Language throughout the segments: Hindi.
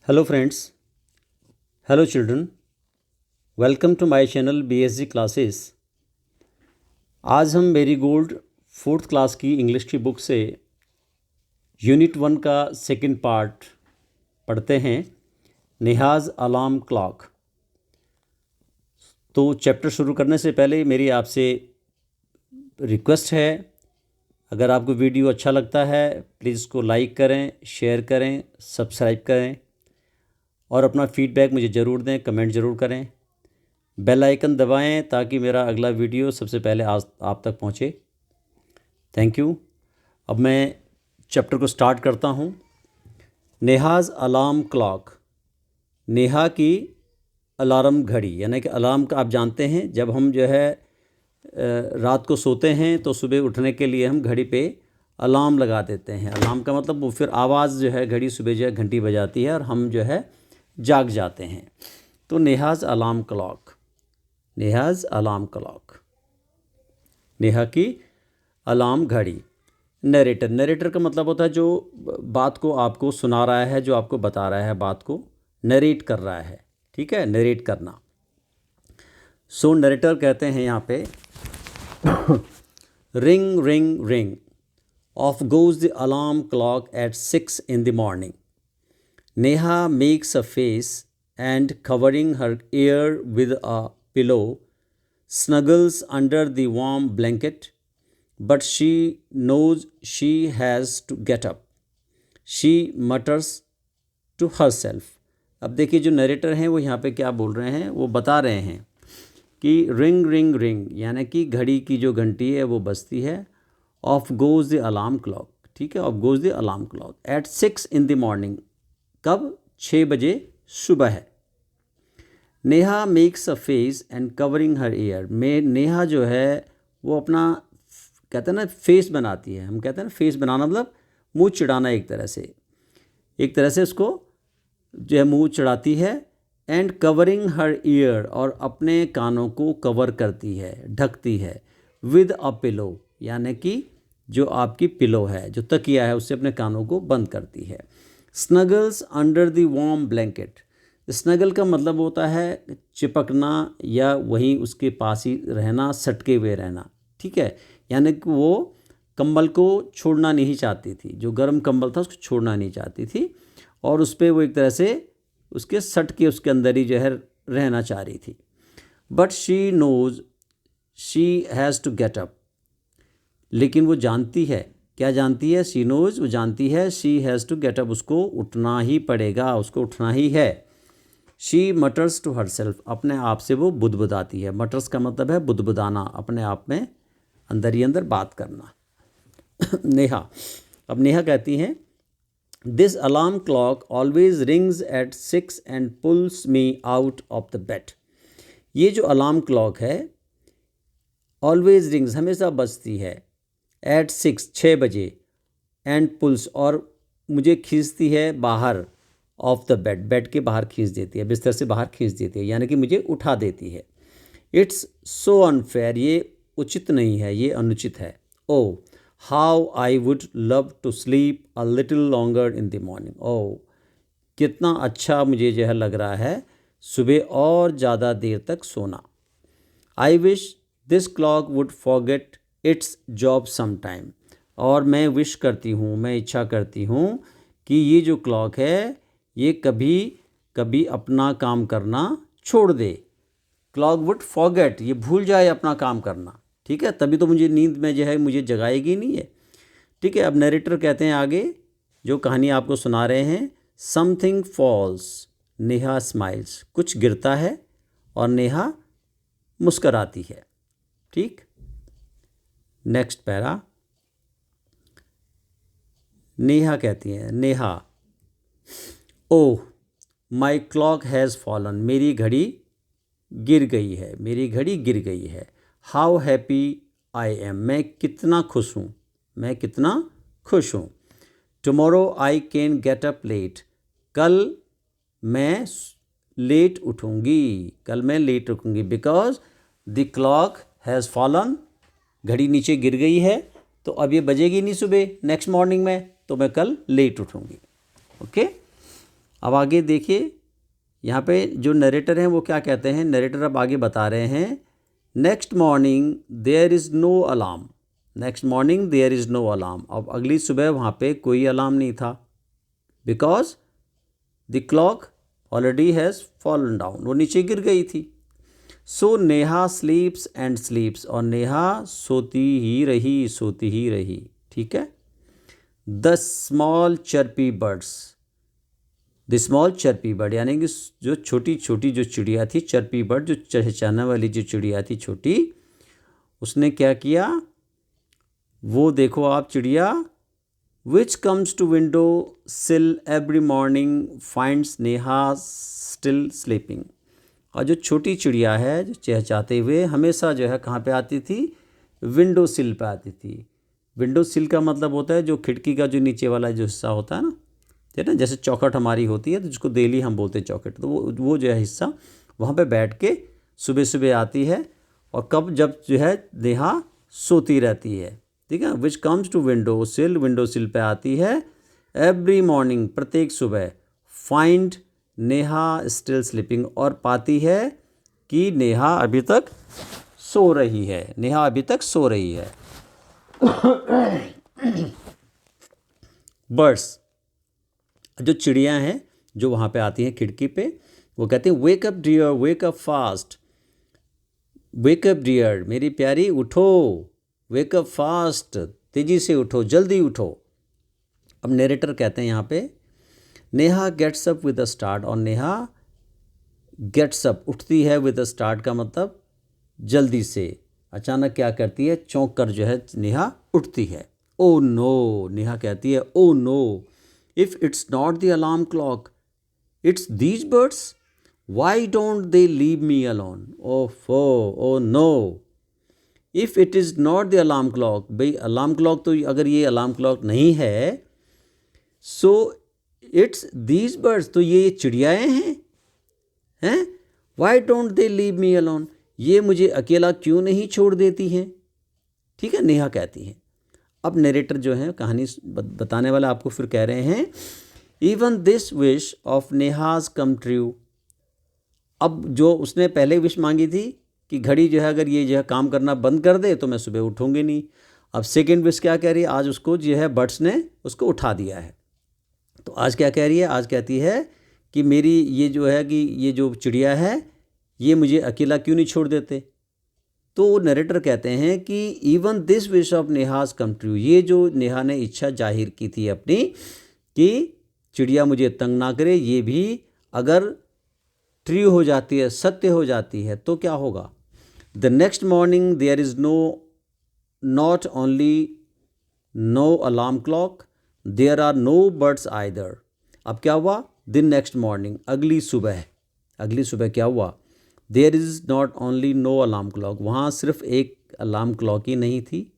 Hello friends, hello children, welcome to my channel BSG classes. आज हम मेरी गोल्ड फोर्थ क्लास की इंग्लिश की बुक से यूनिट 1 का सेकंड पार्ट पढ़ते हैं, नेहाज़ अलार्म क्लॉक। तो चैप्टर शुरू करने से पहले मेरी आपसे रिक्वेस्ट है, अगर आपको वीडियो अच्छा लगता है प्लीज़ इसको लाइक करें, शेयर करें, सब्सक्राइब करें और अपना फीडबैक मुझे ज़रूर दें, कमेंट ज़रूर करें। बेल आइकन दबाएं ताकि मेरा अगला वीडियो सबसे पहले आज आप तक पहुंचे। Thank you. अब मैं चैप्टर को स्टार्ट करता हूं। नेहाज़ अलार्म क्लॉक, नेहा की अलार्म घड़ी, यानी कि अलार्म का आप जानते हैं जब हम जो है रात को सोते हैं तो सुबह उठने के लिए हम घड़ी पे अलार्म लगा देते हैं। अलार्म का मतलब वो फिर आवाज़ जो है घड़ी सुबह जो है घंटी बजाती है और हम जो है जाग जाते हैं। तो Neha's alarm clock, Neha's alarm clock, Neha की अलार्म घड़ी। नरेटर, नरेटर का मतलब होता है जो बात को आपको सुना रहा है, जो आपको बता रहा है, बात को नरेट कर रहा है। ठीक है, नरेट करना। सो नरेटर कहते हैं यहाँ पे ring ring ring off goes the alarm clock at 6 in the morning. Neha makes a face and covering her ear with a pillow, snuggles under the warm blanket, but she knows she has to get up. She mutters to herself. अब देखिए जो नरेटर हैं वो यहाँ पे क्या बोल रहे हैं, वो बता रहे हैं कि रिंग रिंग रिंग यानी कि घड़ी की जो घंटी है वो बजती है। Off goes the alarm clock, ठीक है, off goes the alarm clock at 6 in the morning, कब? 6 बजे सुबह है। Neha makes a face and covering her ear, में नेहा जो है वो अपना कहते हैं ना फेस बनाती है। हम कहते हैं ना फेस बनाना मतलब मुंह चिढ़ाना, एक तरह से उसको जो है मुंह चिढ़ाती है। एंड कवरिंग हर ईयर, और अपने कानों को कवर करती है, ढकती है। विद अ पिलो, यानी कि जो आपकी पिलो है, जो तकिया है, उससे अपने कानों को बंद करती है। Snuggles under the warm blanket, snuggle का मतलब होता है चिपकना या वहीं उसके पास ही रहना, सटके हुए रहना। ठीक है, यानी कि वो कंबल को छोड़ना नहीं चाहती थी, जो गर्म कंबल था उसको छोड़ना नहीं चाहती थी और उस पर वो एक तरह से उसके सट के उसके अंदर ही जो है रहना चाह रही थी। But she knows she has to get up, लेकिन वो जानती है, क्या जानती है? शी नोज, वो जानती है, she has to get up, उसको उठना ही पड़ेगा, उसको उठना ही है। She mutters to herself, अपने आप से वो बुदबुदाती है। मटर्स का मतलब है बुदबुदाना, अपने आप में अंदर ही अंदर बात करना। नेहा, अब नेहा कहती हैं this alarm clock always rings at 6 and pulls me out of the bed. ये जो अलार्म क्लॉक है ऑलवेज रिंग्स, हमेशा बजती है, एट 6 बजे, एंड पुल्स, और मुझे खींचती है बाहर, ऑफ द बेड, बेड के बाहर खींच देती है, बिस्तर से बाहर खींच देती है, यानी कि मुझे उठा देती है। इट्स सो अनफेयर, ये उचित नहीं है, ये अनुचित है। Oh how I would love to sleep a little longer in the morning. Oh कितना अच्छा मुझे जो है लग रहा है सुबह और ज़्यादा देर तक सोना। I wish this clock would forget its job some time, और मैं विश करती हूँ, मैं इच्छा करती हूँ कि ये जो क्लॉक है ये कभी कभी अपना काम करना छोड़ दे। क्लॉक वुड फॉरगेट, ये भूल जाए अपना काम करना। ठीक है, तभी तो मुझे नींद में जो है मुझे जगाएगी नहीं है। ठीक है, अब नरेटर कहते हैं आगे जो कहानी आपको सुना रहे हैं, समथिंग फॉल्स, नेहा स्माइल्स, कुछ गिरता है और नेहा मुस्कराती है। ठीक, नेक्स्ट पैरा। नेहा कहती है, नेहा, ओह माई क्लॉक हैज़ फॉलन, मेरी घड़ी गिर गई है, मेरी घड़ी गिर गई है। हाउ हैप्पी आई एम, मैं कितना खुश हूँ, मैं कितना खुश हूँ। Tomorrow I can get up late, कल मैं लेट उठूँगी, कल मैं लेट उठूँगी। Because the clock has fallen, घड़ी नीचे गिर गई है तो अब ये बजेगी नहीं सुबह नेक्स्ट मॉर्निंग में, तो मैं कल लेट उठूँगी। ओके, अब आगे देखिए, यहाँ पे जो नरेटर हैं वो क्या कहते हैं। नरेटर अब आगे बता रहे हैं, next morning there is no alarm. Next morning there is no alarm. अब अगली सुबह वहाँ पे कोई अलार्म नहीं था, because the clock already has fallen down, वो नीचे गिर गई थी। सो नेहा स्लीप्स एंड स्लीप्स, और नेहा सोती ही रही। ठीक है। The small chirpy birds, the small chirpy bird यानी कि जो छोटी छोटी जो चिड़िया थी, चर्पी बर्ड जो चहचहाने वाली जो चिड़िया थी छोटी, उसने क्या किया, वो देखो आप चिड़िया, which comes to window sill every morning finds Neha still sleeping. और जो छोटी चिड़िया है जो चहचहाते हुए हमेशा जो है कहाँ पे आती थी, विंडो सिल पे आती थी। विंडो सिल का मतलब होता है जो खिड़की का जो नीचे वाला जो हिस्सा होता है ना, है ना, जैसे चौखट हमारी होती है तो जिसको देली हम बोलते हैं चौखट, तो वो जो है हिस्सा वहाँ पे बैठ के सुबह सुबह आती है। और कब, जब जो है नेहा सोती रहती है। ठीक है। विच कम्स टू विंडो सिल पे आती है, एवरी मॉर्निंग प्रत्येक सुबह, फाइंड नेहा स्टिल स्लीपिंग, और पाती है कि नेहा अभी तक सो रही है। बर्ड्स, जो चिड़िया हैं जो वहाँ पे आती हैं खिड़की पे, वो कहते हैं wake up dear, wake up fast, wake up dear मेरी प्यारी उठो, वेक अप फास्ट तेज़ी से उठो, जल्दी उठो। अब नरेटर कहते हैं यहाँ पे, Neha gets up with a start, और नेहा गेट्स अप उठती है, विद अ स्टार्ट का मतलब जल्दी से, अचानक क्या करती है, चौंक कर जो है नेहा उठती है। ओ नो, नेहा कहती है, oh no, if it's not the alarm clock, it's these birds, why don't they leave me alone. Oh no, if it is not the alarm clock, भाई अलार्म क्लॉक तो अगर ये अलार्म क्लॉक नहीं है, सो इट्स दीज बर्ड्स, तो ये चिड़ियाएँ हैं, Y don't they leave me alone, ये मुझे अकेला क्यों नहीं छोड़ देती हैं। ठीक है, नेहा कहती हैं। अब नरेटर जो है कहानी बताने वाला आपको फिर कह रहे हैं, even this wish of Neha's come true. अब जो उसने पहले विश मांगी थी कि घड़ी जो है अगर ये जो है काम करना बंद कर दे तो मैं सुबह उठूंगी नहीं, अब सेकेंड विश क्या कह रही है, आज उसको जो है बर्ड्स ने उसको उठा दिया है। तो आज क्या कह रही है, आज कहती है कि मेरी ये जो है कि ये जो चिड़िया है ये मुझे अकेला क्यों नहीं छोड़ देते। तो नरेटर कहते हैं कि even this wish of Neha's come true, ये जो नेहा ने इच्छा जाहिर की थी अपनी कि चिड़िया मुझे तंग ना करे, ये भी अगर ट्रू हो जाती है, सत्य हो जाती है, तो क्या होगा। The next morning there is not only no alarm clock, there are no birds either. अब क्या हुआ, द नेक्स्ट मॉर्निंग, अगली सुबह क्या हुआ, there is not only no alarm clock, वहाँ सिर्फ एक अलार्म क्लॉक ही नहीं थी।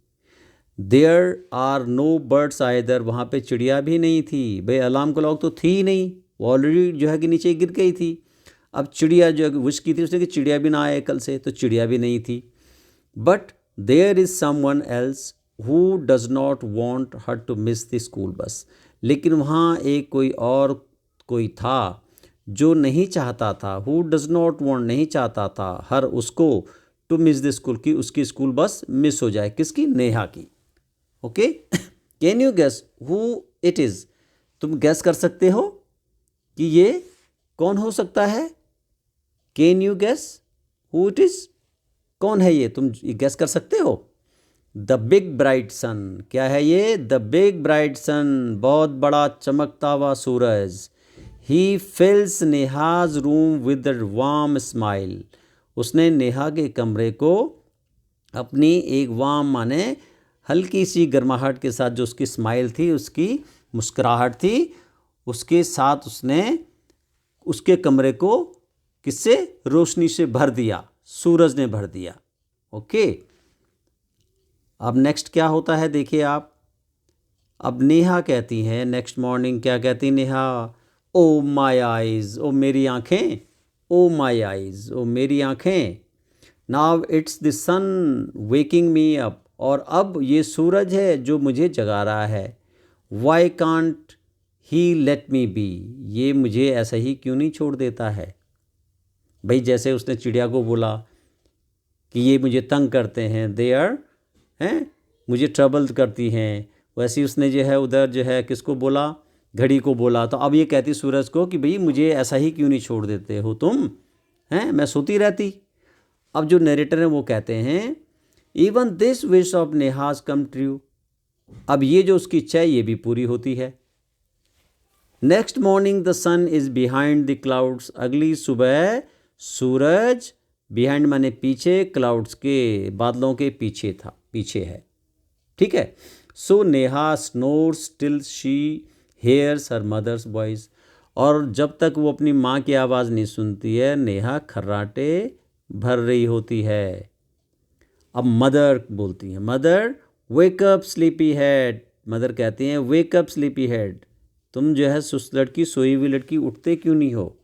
There are no birds either, वहाँ पे चिड़िया भी नहीं थी, भाई अलार्म क्लॉक तो थी ही नहीं, वो ऑलरेडी जो है कि नीचे गिर गई थी। अब चिड़िया जो है विश की थी उसने कि चिड़िया भी ना आए कल से, तो चिड़िया भी नहीं थी। But there is someone else who does not want her to miss the school bus, लेकिन वहाँ एक कोई था जो नहीं चाहता था, हु डज़ नॉट वॉन्ट नहीं चाहता था, हर उसको टू मिस द स्कूल की उसकी स्कूल बस मिस हो जाए, किसकी, नेहा की। Okay, can you guess who it is, तुम गैस कर सकते हो कि ये कौन हो सकता है। Can you guess who it is, कौन है ये, तुम गैस कर सकते हो। द बिग ब्राइट सन, क्या है ये, द बिग ब्राइट सन, बहुत बड़ा चमकता हुआ सूरज। He fills Neha's room with a warm smile, उसने नेहा के कमरे को अपनी एक वार्म माने हल्की सी गर्माहट के साथ, जो उसकी स्माइल थी, उसकी मुस्कुराहट थी, उसके साथ उसने उसके कमरे को किससे, रोशनी से भर दिया, सूरज ने भर दिया। ओके, अब नेक्स्ट क्या होता है देखिए आप। अब नेहा कहती हैं नेक्स्ट मॉर्निंग, क्या कहती नेहा, ओ माय आइज़, ओ मेरी आँखें, ओ माय आइज़, ओ मेरी आँखें। Now it's the sun waking me up, और अब ये सूरज है जो मुझे जगा रहा है। Why can't he let me be, ये मुझे ऐसा ही क्यों नहीं छोड़ देता है। भाई जैसे उसने चिड़िया को बोला कि ये मुझे तंग करते हैं, दे आर हैं मुझे ट्रबल करती हैं, वैसे ही उसने जो है उधर जो है किसको बोला, घड़ी को बोला। तो अब ये कहती सूरज को कि भाई मुझे ऐसा ही क्यों नहीं छोड़ देते हो तुम, हैं मैं सोती रहती। अब जो नरेटर हैं वो कहते हैं even this wish of Neha's come true, अब ये जो उसकी इच्छा है ये भी पूरी होती है। Next morning the sun is behind the clouds, अगली सुबह सूरज बिहाइंड माने पीछे, क्लाउड्स के बादलों के पीछे था, पीछे है, ठीक है। So Neha snores till she hears her mother's voice, और जब तक वो अपनी माँ की आवाज़ नहीं सुनती है नेहा खर्राटे भर रही होती है। अब मदर बोलती हैं, mother wake up sleepy head, mother कहती हैं वेक अप स्लीपी हेड, तुम जो है सुस्त लड़की, सोई हुई लड़की, उठते क्यों नहीं हो।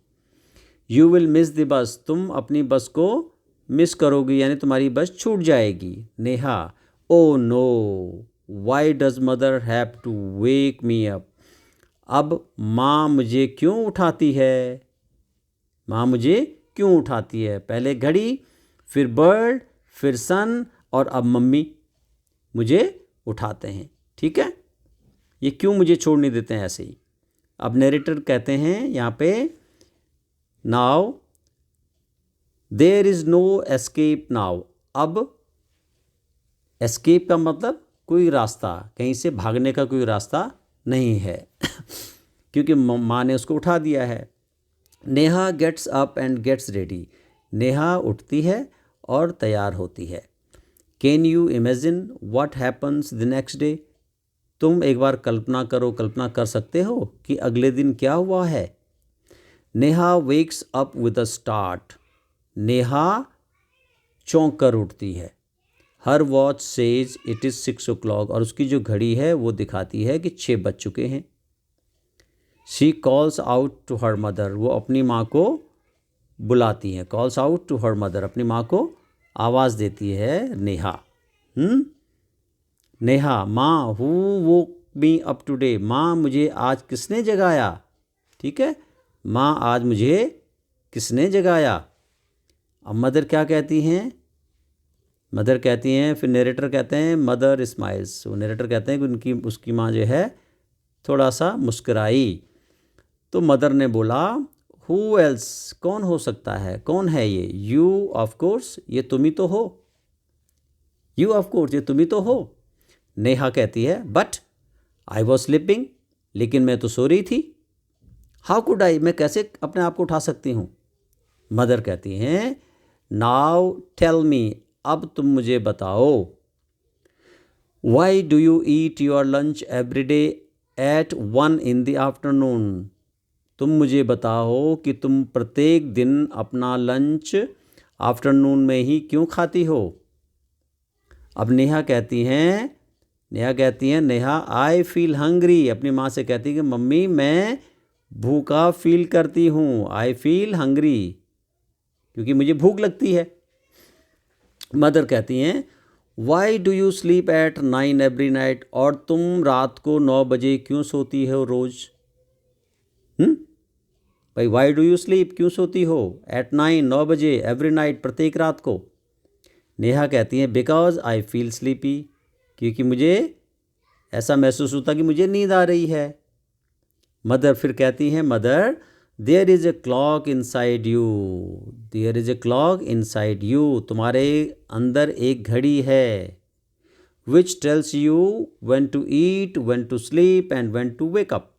यू विल मिस द बस, तुम अपनी बस को मिस करोगी, यानी तुम्हारी बस छूट जाएगी। Neha oh no why does mother have to wake me up, अब माँ मुझे क्यों उठाती है, माँ मुझे क्यों उठाती है। पहले घड़ी, फिर बर्ड, फिर सन, और अब मम्मी मुझे उठाते हैं, ठीक है। ये क्यों मुझे छोड़ नहीं देते हैं ऐसे ही। अब नरेटर कहते हैं यहाँ पे now there is no escape now, अब एस्केप का मतलब कोई रास्ता, कहीं से भागने का कोई रास्ता नहीं है क्योंकि माँ ने उसको उठा दिया है। Neha gets up and gets ready, Neha उठती है और तैयार होती है। Can you imagine what happens the next day, तुम एक बार कल्पना करो, कल्पना कर सकते हो कि अगले दिन क्या हुआ है। Neha wakes up with a start, Neha चौंक कर उठती है। Her watch says it is 6 o'clock, और उसकी जो घड़ी है वो दिखाती है कि 6 बज चुके हैं। She calls out to her mother, वो अपनी माँ को बुलाती हैं, calls out to her mother, अपनी माँ को आवाज़ देती है नेहा। नेहा माँ who woke me up today, माँ मुझे आज किसने जगाया, ठीक है, माँ आज मुझे किसने जगाया। अब मदर क्या कहती हैं, मदर कहती हैं, फिर नरेटर कहते हैं मदर स्माइल्स, वो नरेटर कहते हैं कि उसकी माँ जो है थोड़ा सा मुस्कुराई। तो मदर ने बोला हु एल्स, कौन हो सकता है, कौन है ये। यू ऑफ कोर्स, ये तुम ही तो हो, यू ऑफ कोर्स, ये तुम ही तो हो। नेहा कहती है बट आई वॉज स्लीपिंग, लेकिन मैं तो सो रही थी। हाउ कुड आई, मैं कैसे अपने आप को उठा सकती हूँ। मदर कहती हैं नाउ टेल मी, अब तुम मुझे बताओ। Y do you eat your lunch every day at 1 in the afternoon, तुम मुझे बताओ कि तुम प्रत्येक दिन अपना लंच आफ्टरनून में ही क्यों खाती हो। अब नेहा कहती हैं नेहा आई फील हंग्री, अपनी माँ से कहती है कि मम्मी मैं भूखा फील करती हूँ, आई फील हंग्री, क्योंकि मुझे भूख लगती है। मदर कहती हैं Y do you sleep at 9 every night, और तुम रात को 9 बजे क्यों सोती हो रोज़। भाई वाई डू यू स्लीप, क्यों सोती हो एट 9 बजे एवरी नाइट, प्रत्येक रात को। नेहा कहती हैं बिकॉज आई फील स्लीपी, क्योंकि मुझे ऐसा महसूस होता कि मुझे नींद आ रही है। मदर फिर कहती हैं mother there is a clock inside you, there is a clock inside you, तुम्हारे अंदर एक घड़ी है। Which tells you when to eat, when to sleep and when to wake up,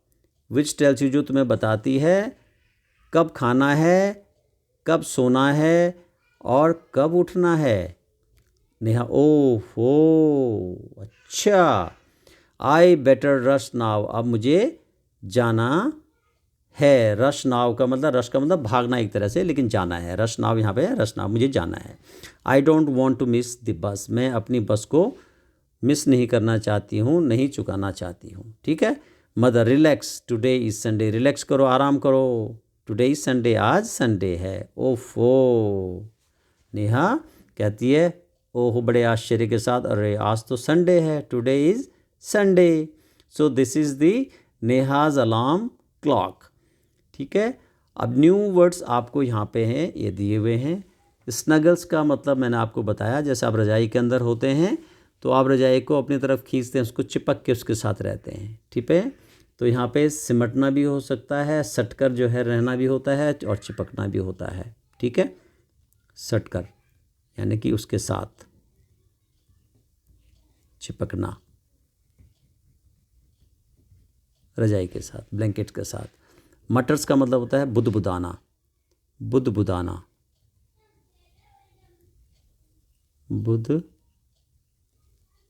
which tells you, जो तुम्हें बताती है कब खाना है, कब सोना है और कब उठना है। नेहा ओह हो अच्छा, आई बेटर रश नाउ, अब मुझे जाना है। रश नाव का मतलब, रश का मतलब भागना एक तरह से, लेकिन जाना है। रश नाव यहाँ पे है, रश नाव, मुझे जाना है। I don't want to miss the bus, मैं अपनी बस को मिस नहीं करना चाहती हूँ, नहीं चुकाना चाहती हूँ, ठीक है। Mother relax today is Sunday, relax करो, आराम करो, टुडे इज़ संडे, आज संडे है। ओफो, नेहा कहती है ओह बड़े आश्चर्य के साथ, अरे आज तो संडे है, today is Sunday. So this is the Neha's alarm clock. ठीक है, अब न्यू वर्ड्स आपको यहाँ पे हैं, ये दिए हुए हैं। स्नगल्स का मतलब मैंने आपको बताया, जैसे आप रजाई के अंदर होते हैं तो आप रजाई को अपनी तरफ खींचते हैं, उसको चिपक के उसके साथ रहते हैं। ठीक है, तो यहाँ पे सिमटना भी हो सकता है, सटकर जो है रहना भी होता है और चिपकना भी होता है। ठीक है, सटकर यानी कि उसके साथ चिपकना, रजाई के साथ, ब्लैंकेट के साथ। मटर्स का मतलब होता है बुदबुदाना, बुदबुदाना,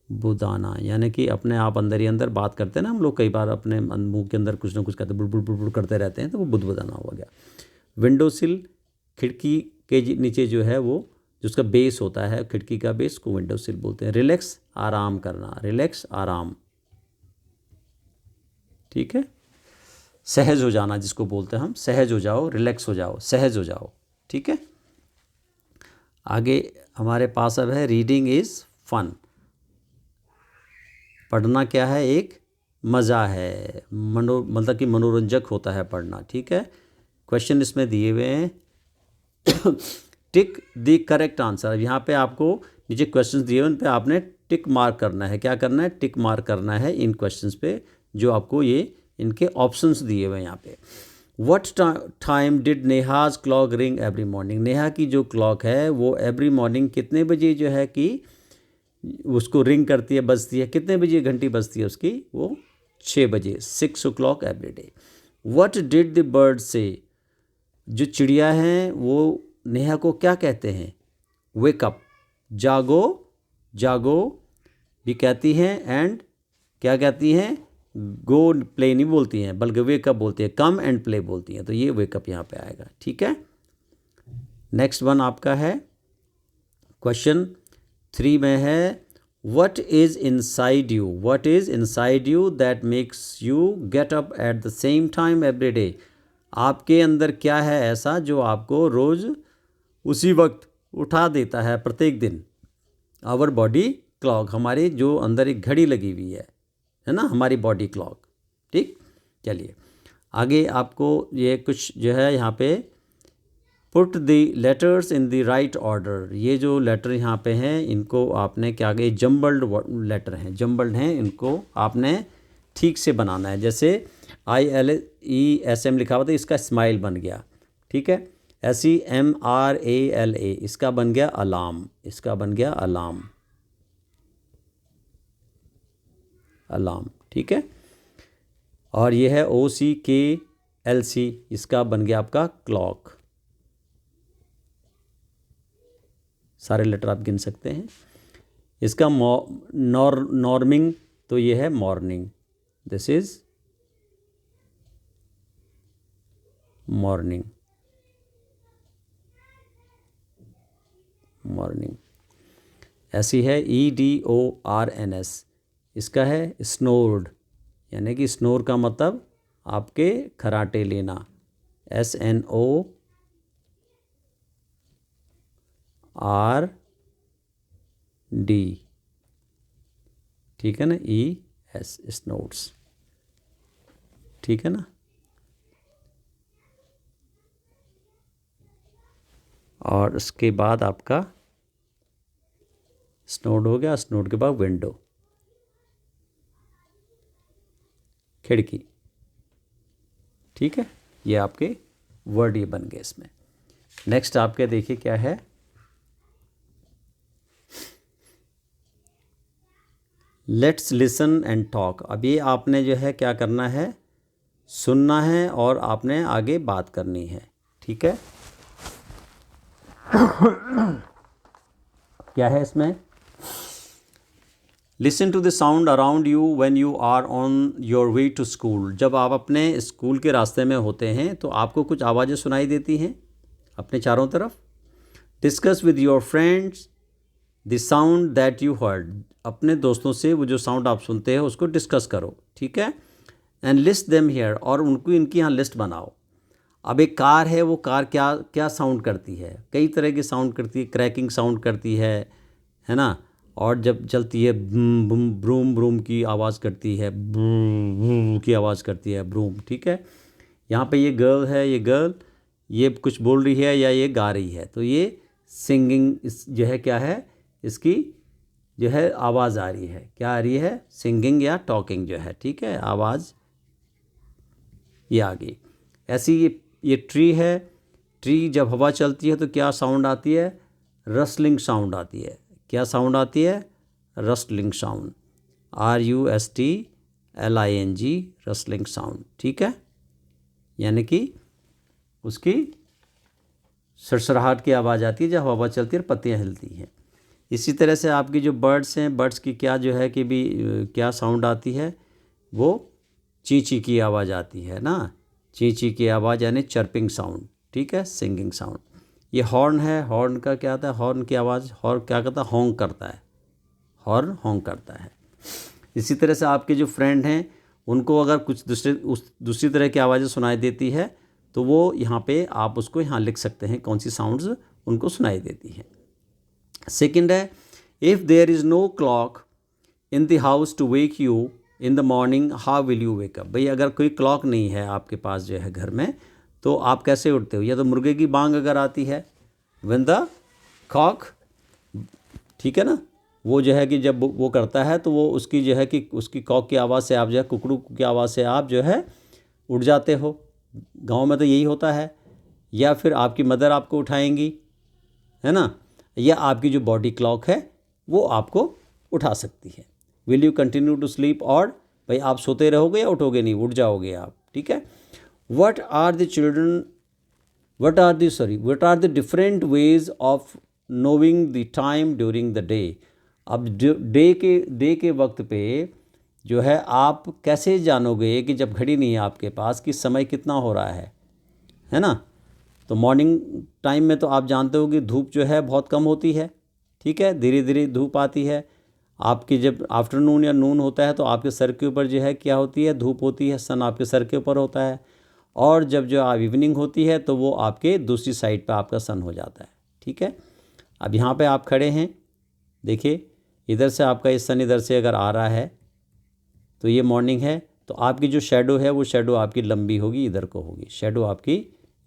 बुदाना, यानी कि अपने आप अंदर ही अंदर बात करते हैं ना हम लोग, कई बार अपने मुंह के अंदर कुछ ना कुछ कहते हैं, बुड़ बुड़ बुड़ करते रहते हैं, तो वो बुदबुदाना हो गया। विंडो सिल, खिड़की के नीचे जो है वो जिसका बेस होता है, खिड़की का बेस को विंडो सिल बोलते हैं। रिलैक्स, आराम करना, रिलैक्स, आराम। ठीक है, सहज हो जाना जिसको बोलते हैं हम, सहज हो जाओ, रिलैक्स हो जाओ, सहज हो जाओ। ठीक है, आगे हमारे पास अब है रीडिंग इज़ फन। पढ़ना क्या है, एक मज़ा है, मतलब कि मनोरंजक होता है पढ़ना। ठीक है, क्वेश्चन इसमें दिए हुए हैं। Tick the correct answer. यहाँ पे आपको नीचे क्वेश्चंस दिए हुए, उन पे आपने टिक मार्क करना है। क्या करना है, टिक मार्क करना है इन क्वेश्चंस पे जो आपको ये इनके ऑप्शंस दिए हुए हैं यहाँ पे। What time did Neha's clock ring every morning. Neha की जो क्लॉक है वो एवरी मॉर्निंग कितने बजे जो है कि उसको रिंग करती है, बजती है, कितने बजे घंटी बजती है उसकी, वो 6 बजे, 6 o'clock every day. What did the bird से। जो चिड़िया हैं वो नेहा को क्या कहते हैं, वेक अप, जागो, जागो भी कहती हैं, एंड क्या कहती हैं, गो प्ले नहीं बोलती हैं बल्कि वेकअप बोलती है, कम एंड प्ले बोलती हैं, तो ये वेकअप यहाँ पे आएगा। ठीक है, नेक्स्ट वन आपका है क्वेश्चन 3 में है, what is inside you, what is inside you that makes you get up at the same time every day. आपके अंदर क्या है ऐसा जो आपको रोज़ उसी वक्त उठा देता है प्रत्येक दिन। आवर बॉडी क्लॉक, हमारे जो अंदर एक घड़ी लगी हुई है ना, हमारी बॉडी क्लॉक। ठीक, चलिए आगे आपको ये कुछ जो है यहाँ पे, put the letters in the right order. ये जो लेटर यहाँ पे हैं इनको आपने क्या, ये जम्बल्ड लेटर हैं, जम्बल्ड हैं, इनको आपने ठीक से बनाना है। जैसे ILESM लिखा हुआ था, इसका स्माइल बन गया। ठीक है, SEMRALA, इसका बन गया अलार्म, इसका बन गया अलार्म, अलार्म। ठीक है, और ये है OCKLC, इसका बन गया आपका क्लॉक। सारे लेटर आप गिन सकते हैं। इसका नॉर्मिंग, तो ये है morning, this is morning, morning. ऐसी है EDORNS, इसका है स्नोर्ड, यानी कि स्नोर का मतलब आपके खराटे लेना, SNORD, ठीक है ना, ES, स्नोर्ड्स। ठीक है ना, और उसके बाद आपका स्नोड हो गया, स्नोड के बाद विंडो, खिड़की। ठीक है, ये आपके वर्ड ये बन गए इसमें। नेक्स्ट आपके देखिए क्या है, लेट्स लिसन एंड टॉक। अब ये आपने जो है क्या करना है, सुनना है और आपने आगे बात करनी है। ठीक है, क्या है इसमें, listen to the sound around you when you are on your way to school. जब आप अपने स्कूल के रास्ते में होते हैं तो आपको कुछ आवाज़ें सुनाई देती हैं अपने चारों तरफ। Discuss with your friends the sound that you heard. अपने दोस्तों से वो जो साउंड आप सुनते हैं उसको डिस्कस करो। ठीक है, एंड लिस्ट देम हियर, और उनको इनकी यहाँ लिस्ट बनाओ। अब एक कार है, वो कार क्या क्या साउंड करती है, कई तरह की साउंड करती है, क्रैकिंग साउंड करती है ना, और जब चलती है ब्रूम ब्रूम की आवाज़ करती है, ब्रूम की आवाज़ करती है ब्रूम, ठीक है। यहाँ पे ये गर्ल है, ये गर्ल ये कुछ बोल रही है या ये गा रही है, तो ये सिंगिंग जो है क्या है, इसकी जो है आवाज़ आ रही है, क्या आ रही है, सिंगिंग या टॉकिंग जो है, ठीक है, आवाज़ ये आ गई। ऐसी ये ट्री है, ट्री जब हवा चलती है तो क्या साउंड आती है, रसलिंग साउंड आती है। क्या साउंड आती है, rustling sound, RUSTLING, rustling sound, ठीक है, यानी कि उसकी सरसराहट की आवाज़ आती है जब हवा चलती है और पत्तियाँ हिलती हैं। इसी तरह से आपकी जो बर्ड्स हैं, बर्ड्स की क्या जो है कि भी क्या साउंड आती है, वो चींची की आवाज़ आती है ना, चींची की आवाज़ यानी चर्पिंग साउंड, ठीक है, सिंगिंग साउंड। ये हॉर्न है, हॉर्न का क्या आता है, हॉर्न की आवाज़, हॉर्न क्या करता है, हॉन्क करता है, हॉर्न हॉन्क करता है। इसी तरह से आपके जो फ्रेंड हैं उनको अगर कुछ दूसरी तरह की आवाज़ें सुनाई देती है तो वो यहाँ पे आप उसको यहाँ लिख सकते हैं कौन सी साउंड्स उनको सुनाई देती हैं। सेकंड है, if there is no clock in the house to wake you in the morning, how will you wake up. भाई अगर कोई क्लॉक नहीं है आपके पास जो है घर में, तो आप कैसे उठते हो। या तो मुर्गे की बांग अगर आती है, व्हेन द कॉक, ठीक है ना, वो जो है कि जब वो करता है तो वो उसकी जो है कि उसकी कॉक की आवाज़ से आप जो है, कुकड़ू की आवाज़ से आप जो है उठ जाते हो। गांव में तो यही होता है। या फिर आपकी मदर आपको उठाएंगी, है ना, या आपकी जो बॉडी क्लॉक है वो आपको उठा सकती है। Will you continue to sleep, और भाई आप सोते रहोगे या उठोगे नहीं, उठ जाओगे आप, ठीक है। What are the different ways of knowing the time during the day. अब डे के वक्त पे जो है आप कैसे जानोगे कि जब घड़ी नहीं है आपके पास कि समय कितना हो रहा है ना। तो मॉर्निंग टाइम में तो आप जानते हो कि धूप जो है बहुत कम होती है, ठीक है, धीरे धीरे धूप आती है। आपकी जब आफ्टरनून या नून होता है तो आपके सर के ऊपर जो है क्या होती है, धूप होती है, सन आपके सर के ऊपर होता है। और जब जो आप इवनिंग होती है तो वो आपके दूसरी साइड पे आपका सन हो जाता है, ठीक है। अब यहाँ पे आप खड़े हैं, देखिए इधर से आपका ये सन इधर से अगर आ रहा है तो ये मॉर्निंग है, तो आपकी जो शेडो है वो शेडो आपकी लंबी होगी, इधर को होगी शेडो आपकी,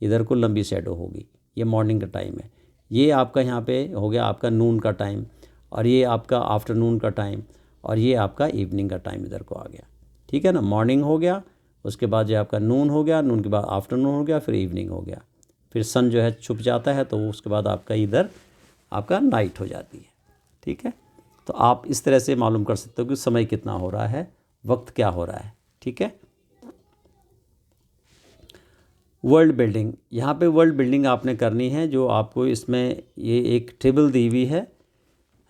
इधर को लंबी शेडो होगी। ये मॉर्निंग का टाइम है। ये आपका यहाँ पे हो गया आपका नून का टाइम, और ये आपका आफ्टरनून का टाइम, और ये आपका इवनिंग का टाइम इधर को आ गया, ठीक है ना। मॉर्निंग हो गया, उसके बाद जो आपका नून हो गया, नून के बाद आफ्टरनून हो गया, फिर इवनिंग हो गया, फिर सन जो है छुप जाता है, तो उसके बाद आपका इधर आपका नाइट हो जाती है, ठीक है। तो आप इस तरह से मालूम कर सकते हो कि समय कितना हो रहा है, वक्त क्या हो रहा है, ठीक है। वर्ल्ड बिल्डिंग, यहाँ पे वर्ल्ड बिल्डिंग आपने करनी है। जो आपको इसमें ये एक टेबल दी हुई है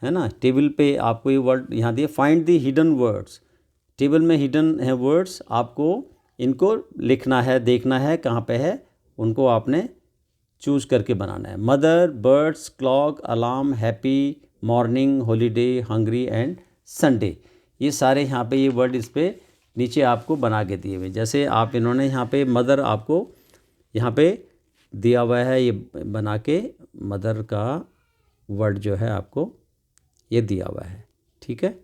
ना, टेबल पे आपको ये वर्ड यहाँ दिए, find the hidden words. Table में हिडन है वर्ड्स, आपको इनको लिखना है, देखना है कहाँ पे है, उनको आपने चूज़ करके बनाना है। Mother, birds, clock, alarm, happy, morning, holiday, hungry and Sunday. ये सारे यहाँ पे ये वर्ड इस पे नीचे आपको बना के दिए हुए। जैसे आप इन्होंने यहाँ पे मदर आपको यहाँ पे दिया हुआ है, ये बना के मदर का वर्ड जो है आपको ये दिया हुआ है, ठीक है।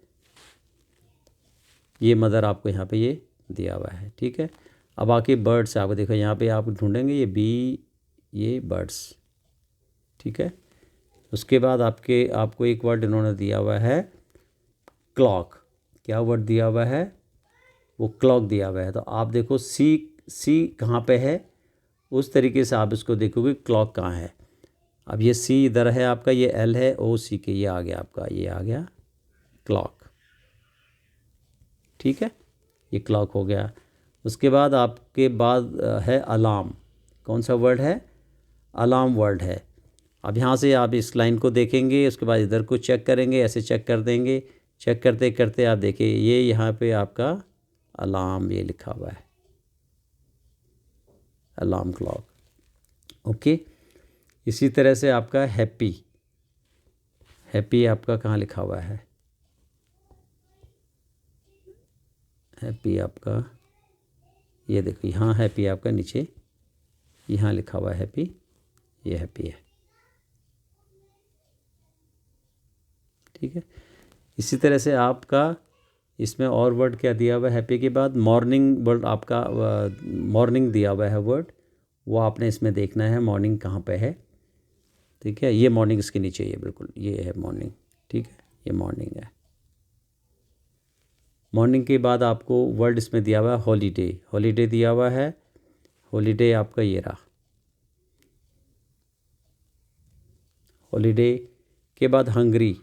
ये मदर आपको यहाँ पे ये दिया हुआ है, ठीक है। अब आके बर्ड्स आपको देखो यहाँ पे आप ढूंढेंगे ये बी, ये बर्ड्स, ठीक है। उसके बाद आपको एक वर्ड इन्होंने दिया हुआ है क्लॉक। क्या वर्ड दिया हुआ है, वो क्लॉक दिया हुआ है। तो आप देखो सी कहाँ पे है, उस तरीके से आप इसको देखोगे क्लॉक कहाँ है। अब ये सी इधर है आपका, ये एल है, ओ सी के, ये आ गया आपका, ये आ गया क्लॉक, ठीक है, ये क्लॉक हो गया। उसके बाद आपके बाद है अलार्म। कौन सा वर्ड है, अलार्म वर्ड है। अब यहाँ से आप इस लाइन को देखेंगे, उसके बाद इधर को चेक करेंगे, ऐसे चेक कर देंगे, चेक करते करते आप देखिए ये यहाँ पे आपका अलार्म ये लिखा हुआ है, अलार्म क्लॉक, ओके। इसी तरह से आपका हैप्पी, हैप्पी आपका कहाँ लिखा हुआ है, हैप्पी आपका ये देखो यहाँ हैप्पी आपका नीचे यहाँ लिखा हुआ है हैप्पी, ये हैप्पी है, ठीक है। इसी तरह से आपका इसमें और वर्ड क्या दिया हुआ है हैप्पी के बाद, मॉर्निंग वर्ड आपका मॉर्निंग दिया हुआ है वर्ड, वो आपने इसमें देखना है मॉर्निंग कहाँ पे है। ठीक है, ये मॉर्निंग इसके नीचे, ये बिल्कुल ये है मॉर्निंग। ठीक है, ये मॉर्निंग है। मॉर्निंग के बाद आपको वर्ड इसमें दिया हुआ है हॉलीडे, हॉलीडे दिया हुआ है। हॉलीडे आपका ये रहा। हॉलीडे के बाद हंग्री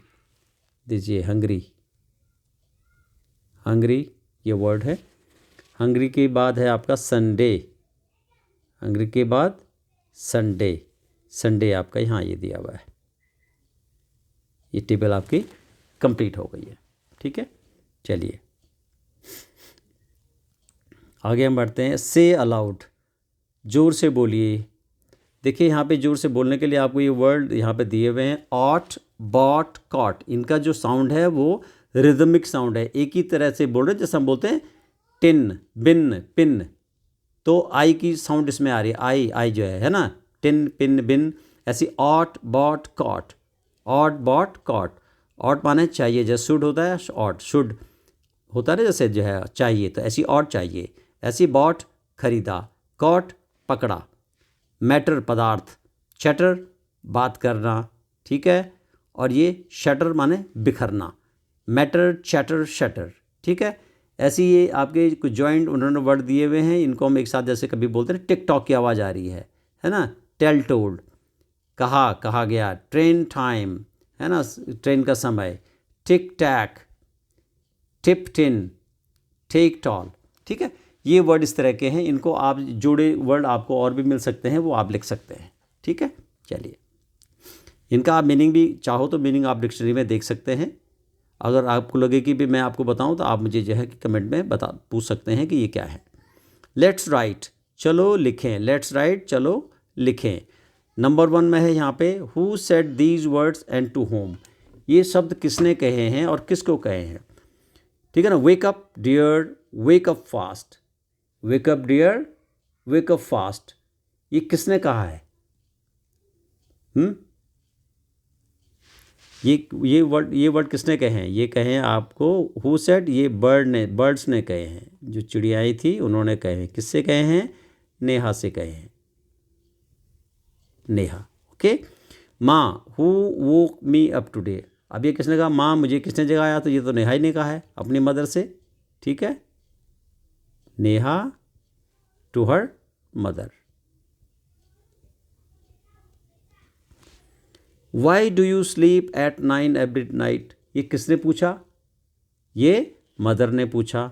दीजिए, हंग्री, हंग्री ये वर्ड है। हंग्री के बाद है आपका संडे, हंग्री के बाद संडे, संडे आपका यहाँ ये दिया हुआ है। ये टेबल आपकी कंप्लीट हो गई है। ठीक है, चलिए आगे हम बढ़ते हैं। से अलाउड, ज़ोर से बोलिए। देखिए यहाँ पे ज़ोर से बोलने के लिए आपको ये वर्ड यहाँ पे दिए हुए हैं, ऑट, बॉट, कॉट। इनका जो साउंड है वो रिदमिक साउंड है, एक ही तरह से बोल रहे हैं जैसे हम बोलते हैं टिन, बिन, पिन। तो आई की साउंड इसमें आ रही है, आई, आई जो है ना, टिन, पिन, बिन। ऐसी ought, bought, caught, ought, bought, caught. Ought माने चाहिए, जैसे शुड होता है, ऑट शुड होता है ना, जैसे जो है चाहिए, तो ऐसी ऑट चाहिए। ऐसी बॉट खरीदा, कॉट पकड़ा, मैटर पदार्थ, चैटर बात करना। ठीक है, और ये शटर माने बिखरना, मैटर, चैटर, शटर। ठीक है, ऐसी ये आपके कुछ जॉइंट उन्होंने वर्ड दिए हुए हैं, इनको हम एक साथ जैसे कभी बोलते हैं टिक टॉक की आवाज़ आ रही है ना, टेल टोल्ड, कहा, कहा गया, ट्रेन टाइम है ना, ट्रेन का समय, टिक टैक, टिप टिन, टेक टॉल। ठीक है, ये वर्ड इस तरह के हैं, इनको आप जोड़े वर्ड आपको और भी मिल सकते हैं, वो आप लिख सकते हैं। ठीक है, चलिए इनका आप मीनिंग भी चाहो तो मीनिंग आप डिक्शनरी में देख सकते हैं। अगर आपको लगे कि भी मैं आपको बताऊं तो आप मुझे जो है कि कमेंट में पूछ सकते हैं कि ये क्या है। लेट्स राइट, चलो लिखें, लेट्स राइट चलो लिखें। नंबर 1 में है यहाँ पे, who said these words and to whom. ये शब्द किसने कहे हैं और किसको कहे हैं। ठीक है ना, wake up dear, wake up fast, wake up dear, wake up fast, ये किसने कहा है। ये वर्ड किसने कहे हैं, ये कहे हैं आपको, हु सेड, ये बर्ड्स ने कहे हैं, जो चिड़ियाएँ थी उन्होंने कहे हैं। किससे कहे हैं, नेहा से कहे हैं, नेहा। ओके, माँ, who woke me up today. अब ये किसने कहा, माँ मुझे किसने जगाया, तो ये तो नेहा ही ने कहा है अपनी मदर से। ठीक है, Neha to her mother. Why do you sleep at 9 every night, ये किसने पूछा, ये मदर ने पूछा।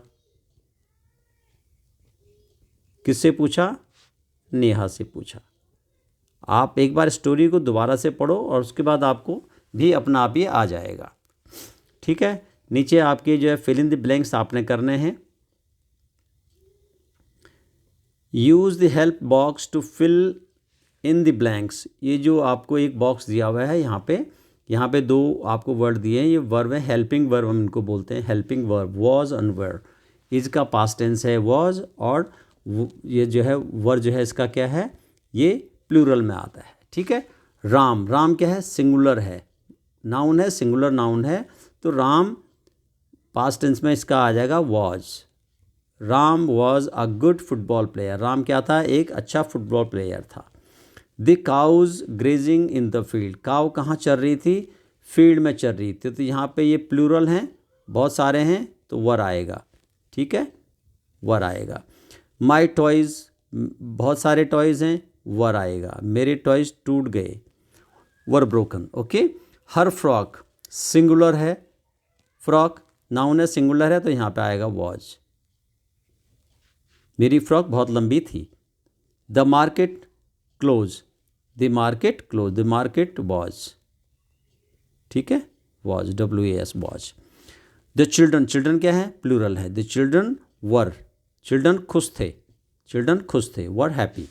किससे पूछा, नेहा से पूछा। आप एक बार स्टोरी को दोबारा से पढ़ो और उसके बाद आपको भी अपना आप ही आ जाएगा। ठीक है, नीचे आपके जो है फिल इन द ब्लैंक्स आपने करने हैं। Use the help box to fill in the blanks. ये जो आपको एक बॉक्स दिया हुआ है यहाँ पे 2 आपको वर्ड दिए हैं, ये वर्ब है, हेल्पिंग वर्ब हम इनको बोलते हैं, हेल्पिंग वर्ब, वॉज एंड वर। इसका पास्ट टेंस है वॉज, और ये जो है वर्ब जो है इसका क्या है, ये प्लूरल में आता है। ठीक है, राम, राम क्या है, सिंगुलर है, नाउन है, सिंगुलर नाउन है, तो राम पास्ट टेंस में इसका आ जाएगा was. Ram was a good football player, Ram क्या था, एक अच्छा फुटबॉल प्लेयर था। The cows grazing in the field, cow कहाँ चर रही थी, फील्ड में चर रही थी, तो यहाँ पे ये प्लूरल हैं, बहुत सारे हैं, तो वर आएगा। ठीक है, वर आएगा। माई टॉयज़, बहुत सारे टॉयज़ हैं, वर आएगा। मेरे टॉयज़ टूट गए, वर ब्रोकन। ओके, हर फ्रॉक, सिंगुलर है, फ्रॉक नाउन है, सिंगुलर है, तो यहाँ पे आएगा वॉज। मेरी फ्रॉक बहुत लंबी थी। The market close, the market close, the market was. ठीक है, was, WAS was. The children, children क्या है, प्लूरल है, द चिल्ड्रन वर, चिल्ड्रन खुश थे, चिल्ड्रन खुश थे, were happy.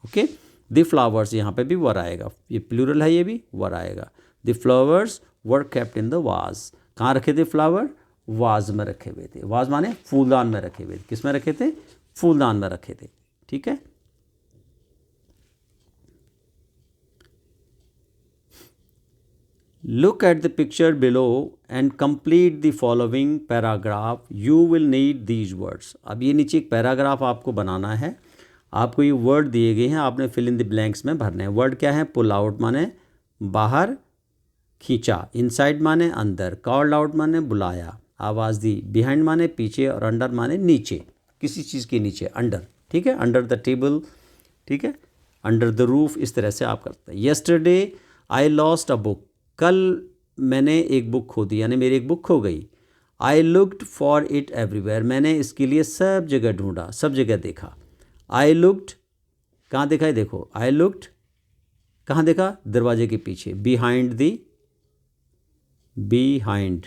Okay, the flowers, यहाँ पे भी वर आएगा, ये प्लूरल है, ये भी वर आएगा। The flowers were kept in the was, कहाँ रखे थे फ्लावर, वाज में रखे हुए थे। वाज माने फूलदान में रखे हुए थे, किस में रखे थे, फूलदान में रखे थे। ठीक है, Look at the picture below and complete the following paragraph. You will need these words. अब ये नीचे एक पैराग्राफ आपको बनाना है. आपको ये वर्ड दिए गए हैं, आपने फिल इन द ब्लैंक्स में भरने हैं. वर्ड क्या है? पुल आउट माने बाहर खींचा, इनसाइड माने अंदर, कॉल्ड आउट माने बुलाया, आवाज़ दी, बिहाइंड माने पीछे और अंडर माने नीचे, किसी चीज़ के नीचे, अंडर. ठीक है, अंडर द टेबल. ठीक है, अंडर द रूफ. इस तरह से आप करते हैं. Yesterday I lost a book. कल मैंने एक बुक खो दी, यानी मेरी एक बुक खो गई. I looked for it everywhere. मैंने इसके लिए सब जगह ढूंढा, सब जगह देखा. आई लुक्ड, कहाँ देखा है? देखो, आई लुक्ड कहाँ देखा? दरवाजे के पीछे. बिहाइंड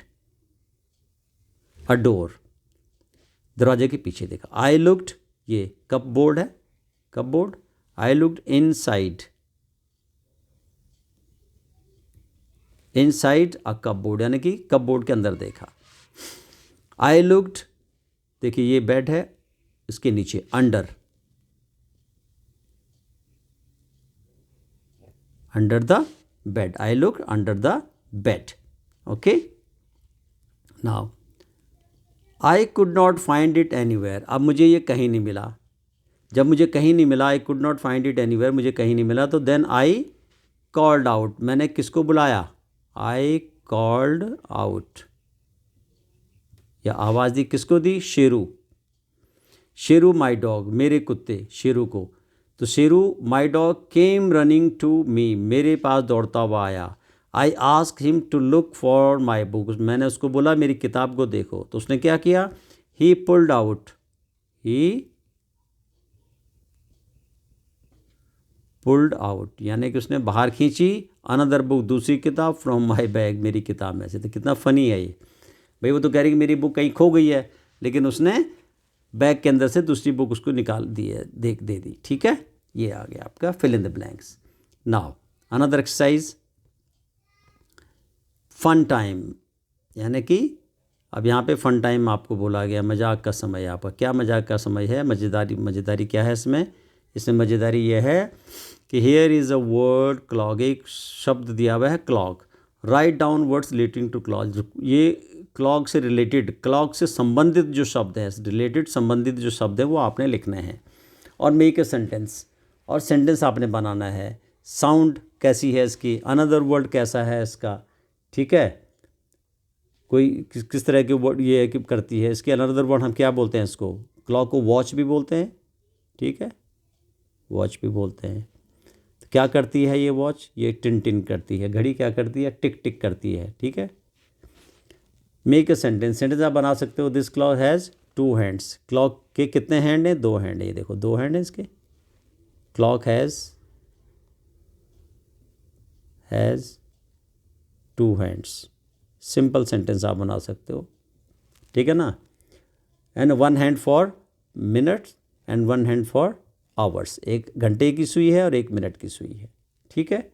अ डोर, दरवाजे के पीछे देखा. आई लुक्ड, ये कप बोर्ड है, cup board. I looked inside a cup board, यानी कि कप बोर्ड के अंदर देखा. आई लुक्ड, देखिए ये बेड है, इसके नीचे under the bed. I look under the bed. Okay. Now I could not find it anywhere. अब मुझे ये कहीं नहीं मिला. जब मुझे कहीं नहीं मिला, I could not find it anywhere, मुझे कहीं नहीं मिला, तो देन आई कॉल्ड आउट. मैंने किसको बुलाया? आई कॉल्ड आउट, या आवाज़ दी. किसको दी? शेरू माई डॉग, मेरे कुत्ते, शेरू को. तो Sheru my dog came running to me, मेरे पास दौड़ता हुआ आया. I ask him to look for my book. मैंने उसको बोला मेरी किताब को देखो, तो उसने क्या किया? ही पुल्ड आउट, यानी कि उसने बाहर खींची अनदर बुक, दूसरी किताब, फ्रॉम माई बैग, मेरी किताब में से. तो कितना फ़नी है ये भाई. वो तो कह रही कि मेरी बुक कहीं खो गई है, लेकिन उसने बैग के अंदर से दूसरी बुक उसको निकाल दी है, दे दी. ठीक है, ये आ गया आपका fill in the blanks. Now another exercise, fun time, यानी कि अब यहाँ पे फन टाइम आपको बोला गया, मजाक का समय. आपका क्या मजाक का समय है? मज़ेदारी क्या है इसमें मज़ेदारी यह है कि here is a word clock, एक शब्द दिया हुआ है clock. Write down words relating to clock. ये क्लॉक से रिलेटेड, क्लॉक से संबंधित जो शब्द है, रिलेटेड संबंधित जो शब्द है वो आपने लिखने हैं. और मेक ए सेंटेंस, और सेंटेंस आपने बनाना है. साउंड कैसी है इसकी, अनदर वर्ड कैसा है इसका. ठीक है, कोई किस तरह के वर्ड ये है कि करती है. इसके अनदर वर्ड हम क्या बोलते हैं? इसको, क्लॉक को वॉच भी बोलते हैं. ठीक है, वॉच भी बोलते हैं. तो क्या करती है ये वॉच? ये टिन टिन करती है. घड़ी क्या करती है? टिक टिक करती है. ठीक है. मेक ए सेंटेंस आप बना सकते हो. This clock has 2 hands. Clock के कितने हैंड हैं? 2 हैंड है. ये देखो 2 हैंड है इसके. Clock has 2 hands. Simple sentence आप बना सकते हो. ठीक है ना. And 1 hand for minutes and 1 hand for hours. 1 घंटे की सुई है और 1 मिनट की सुई है. ठीक है.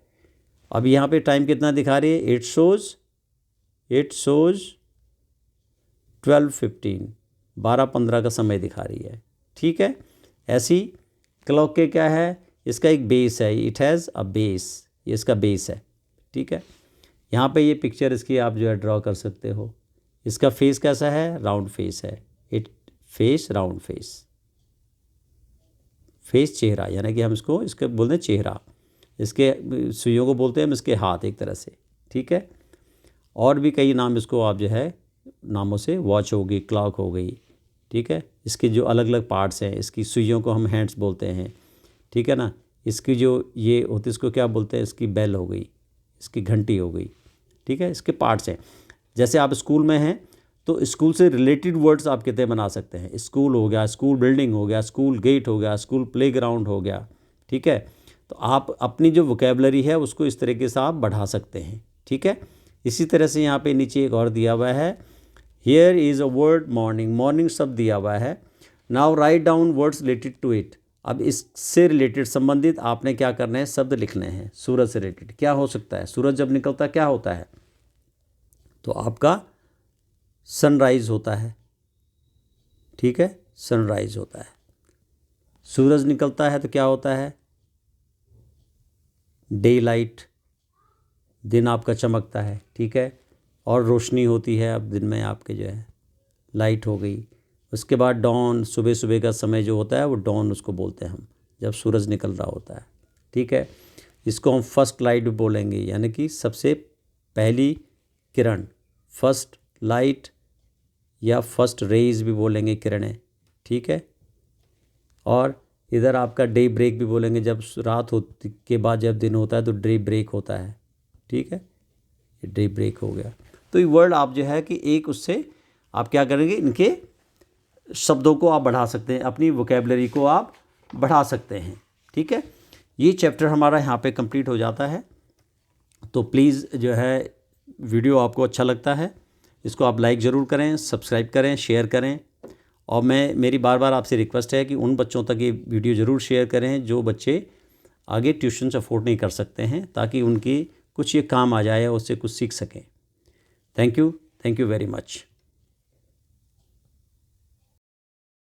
अब यहाँ पे टाइम कितना दिखा रही है? इट शोज़ 12:15, 12:15 का समय दिखा रही है. ठीक है. ऐसी क्लॉक के क्या है? इसका एक बेस है. इट हैज़ अ बेस, ये इसका बेस है. ठीक है. यहाँ पे ये पिक्चर इसकी आप जो है ड्रॉ कर सकते हो. इसका फेस कैसा है? राउंड फेस है. राउंड फेस चेहरा, यानी कि हम इसके बोलते हैं चेहरा. इसके सुइयों को बोलते हैं हम इसके हाथ, एक तरह से. ठीक है. और भी कई नाम इसको आप जो है नामों से, वॉच हो गई, क्लॉक हो गई. ठीक है. इसके जो अलग अलग पार्ट्स हैं, इसकी सुइयों को हम हैंड्स बोलते हैं. ठीक है ना. इसकी जो ये होती है इसको क्या बोलते हैं? इसकी बेल हो गई, इसकी घंटी हो गई. ठीक है. इसके पार्ट्स हैं. जैसे आप स्कूल में हैं तो स्कूल से रिलेटेड वर्ड्स आप कितने बना सकते हैं? स्कूल हो गया, स्कूल बिल्डिंग हो गया, स्कूल गेट हो गया, स्कूल प्लेग्राउंड हो गया. ठीक है. तो आप अपनी जो वोकेबलरी है उसको इस तरीके से आप बढ़ा सकते हैं. ठीक है. इसी तरह से यहाँ पे नीचे एक और दिया हुआ है. Here is a word morning, morning शब्द दिया हुआ है. Now write down words related to it. अब इससे रिलेटेड संबंधित आपने क्या करना है? शब्द लिखने हैं. सूरज से रिलेटेड क्या हो सकता है? सूरज जब निकलता है क्या होता है? तो आपका सनराइज़ होता है. ठीक है, सनराइज़ होता है. सूरज निकलता है तो क्या होता है? Day light. दिन आपका चमकता है, ठीक है, और रोशनी होती है, अब दिन में आपके जो है लाइट हो गई। उसके बाद डॉन, सुबह सुबह का समय जो होता है वो डॉन उसको बोलते हैं हम, जब सूरज निकल रहा होता है, ठीक है। इसको हम फर्स्ट लाइट भी बोलेंगे, यानी कि सबसे पहली किरण, फर्स्ट लाइट या फर्स्ट रेज भी बोलेंगे, किरणें, ठीक है। और इधर आपका डे ब्रेक भी बोलेंगे, जब रात होती के बाद जब दिन होता है तो डे ब्रेक होता है, ठीक है, ये डे ब्रेक हो गया। तो ये वर्ड आप जो है कि एक उससे आप क्या करेंगे, इनके शब्दों को आप बढ़ा सकते हैं, अपनी वोकेबलरी को आप बढ़ा सकते हैं, ठीक है। ये चैप्टर हमारा यहाँ पे कंप्लीट हो जाता है। तो प्लीज़ जो है वीडियो आपको अच्छा लगता है, इसको आप लाइक ज़रूर करें, सब्सक्राइब करें, शेयर करें। और मेरी बार बार आपसे रिक्वेस्ट है कि उन बच्चों तक ये वीडियो ज़रूर शेयर करें जो बच्चे आगे ट्यूशन अफोर्ड नहीं कर सकते हैं, ताकि उनकी कुछ ये काम आ जाए, उससे कुछ सीख सकें। Thank you very much.